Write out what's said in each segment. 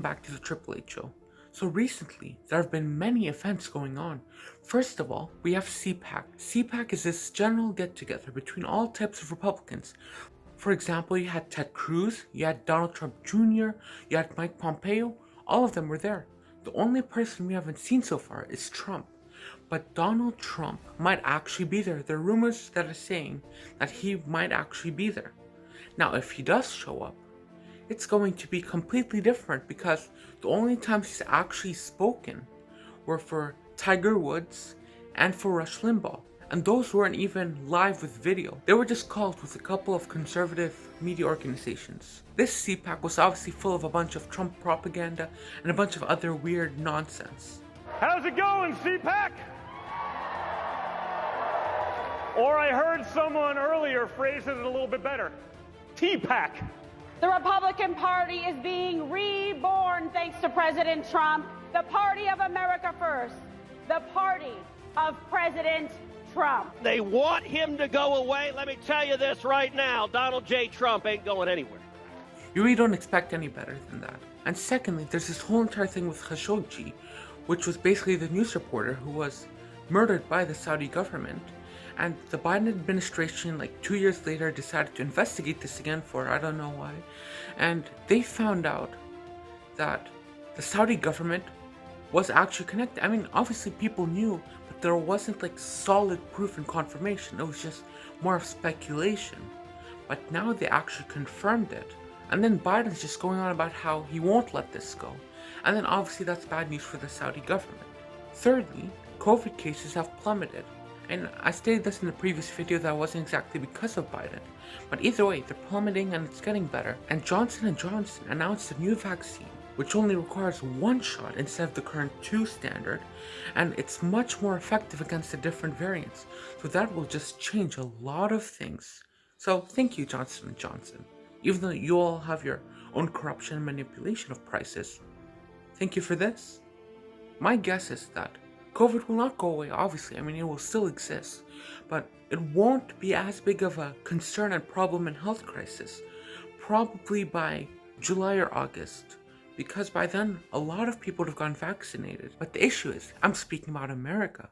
back to the Triple H show. So recently, there have been many events going on. First of all, we have CPAC. CPAC is this general get-together between all types of Republicans. For example, you had Ted Cruz, you had Donald Trump Jr., you had Mike Pompeo, all of them were there. The only person we haven't seen so far is Trump. But Donald Trump might actually be there. There are rumors that are saying that he might actually be there. Now, if he does show up, it's going to be completely different because the only times he's actually spoken were for Tiger Woods and for Rush Limbaugh. And those weren't even live with video. They were just called with a couple of conservative media organizations. This CPAC was obviously full of a bunch of Trump propaganda and a bunch of other weird nonsense. How's it going, CPAC? Or I heard someone earlier phrase it a little bit better. TPAC. The Republican Party is being reborn thanks to President Trump. The party of America first. The party of President Trump. They want him to go away. Let me tell you this right now. Donald J. Trump ain't going anywhere. You really don't expect any better than that. And secondly, there's this whole entire thing with Khashoggi, which was basically the news reporter who was murdered by the Saudi government. And the Biden administration, like 2 years later, decided to investigate this again for I don't know why. And they found out that the Saudi government was actually connected. I mean, obviously people knew, but there wasn't like solid proof and confirmation. It was just more of speculation. But now they actually confirmed it. And then Biden's just going on about how he won't let this go. And then obviously that's bad news for the Saudi government. Thirdly, COVID cases have plummeted. And I stated this in the previous video that it wasn't exactly because of Biden. But either way, they're plummeting and it's getting better. And Johnson & Johnson announced a new vaccine, which only requires 1 shot instead of the current 2 standard. And it's much more effective against the different variants. So that will just change a lot of things. So thank you, Johnson & Johnson. Even though you all have your own corruption and manipulation of prices, thank you for this. My guess is that COVID will not go away, obviously. I mean, it will still exist, but it won't be as big of a concern and problem and health crisis, probably by July or August, because by then, a lot of people would have gotten vaccinated. But the issue is, I'm speaking about America.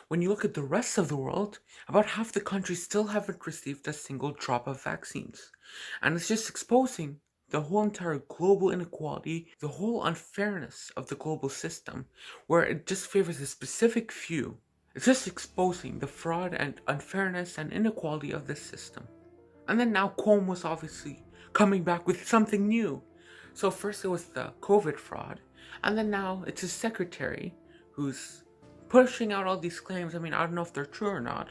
When you look at the rest of the world, about half the countries still haven't received a single drop of vaccines. And it's just exposing the whole entire global inequality, the whole unfairness of the global system, where it just favors a specific few. It's just exposing the fraud and unfairness and inequality of this system. And then now Cuomo was obviously coming back with something new. So first it was the COVID fraud, and then now it's his secretary who's pushing out all these claims. I mean, I don't know if they're true or not.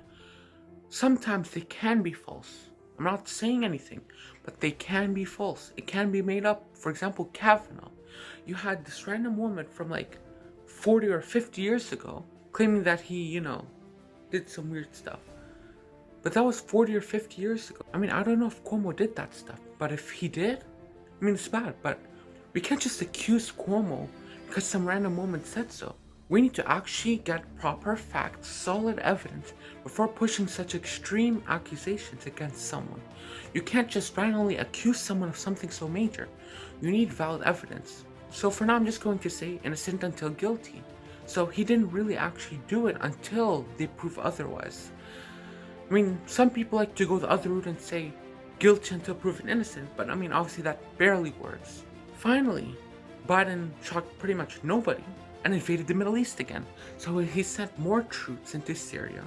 Sometimes they can be false. I'm not saying anything, but they can be false. It can be made up. For example, Kavanaugh. You had this random woman from like 40 or 50 years ago claiming that he, did some weird stuff. But that was 40 or 50 years ago. I mean, I don't know if Cuomo did that stuff, but if he did, I mean, it's bad. But we can't just accuse Cuomo because some random woman said so. We need to actually get proper facts, solid evidence, before pushing such extreme accusations against someone. You can't just randomly accuse someone of something so major. You need valid evidence. So for now, I'm just going to say innocent until guilty. So he didn't really actually do it until they prove otherwise. I mean, some people like to go the other route and say guilty until proven innocent, but I mean, obviously that barely works. Finally, Biden shocked pretty much nobody and invaded the Middle East again. So he sent more troops into Syria.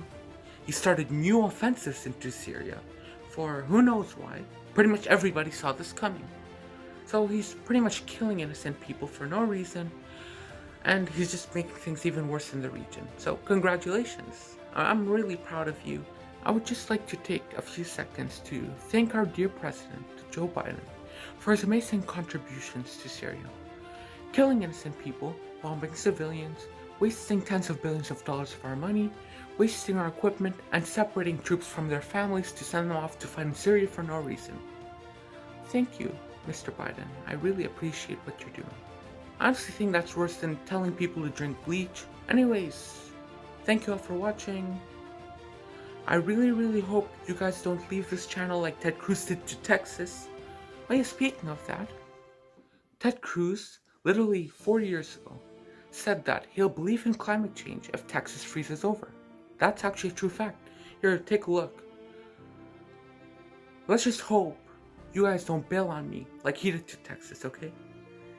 He started new offensives into Syria for who knows why. Pretty much everybody saw this coming. So he's pretty much killing innocent people for no reason, and he's just making things even worse in the region. So congratulations. I'm really proud of you. I would just like to take a few seconds to thank our dear President, Joe Biden, for his amazing contributions to Syria. Killing innocent people, bombing civilians, wasting tens of billions of dollars of our money, wasting our equipment, and separating troops from their families to send them off to fight in Syria for no reason. Thank you, Mr. Biden. I really appreciate what you're doing. I honestly think that's worse than telling people to drink bleach. Anyways, thank you all for watching. I really hope you guys don't leave this channel like Ted Cruz did to Texas. Oh yeah, speaking of that, Ted Cruz literally 4 years ago, said that he'll believe in climate change if Texas freezes over. That's actually a true fact. Here, take a look. Let's just hope you guys don't bail on me like he did to Texas, okay?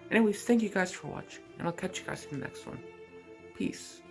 Anyways, thank you guys for watching, and I'll catch you guys in the next one. Peace.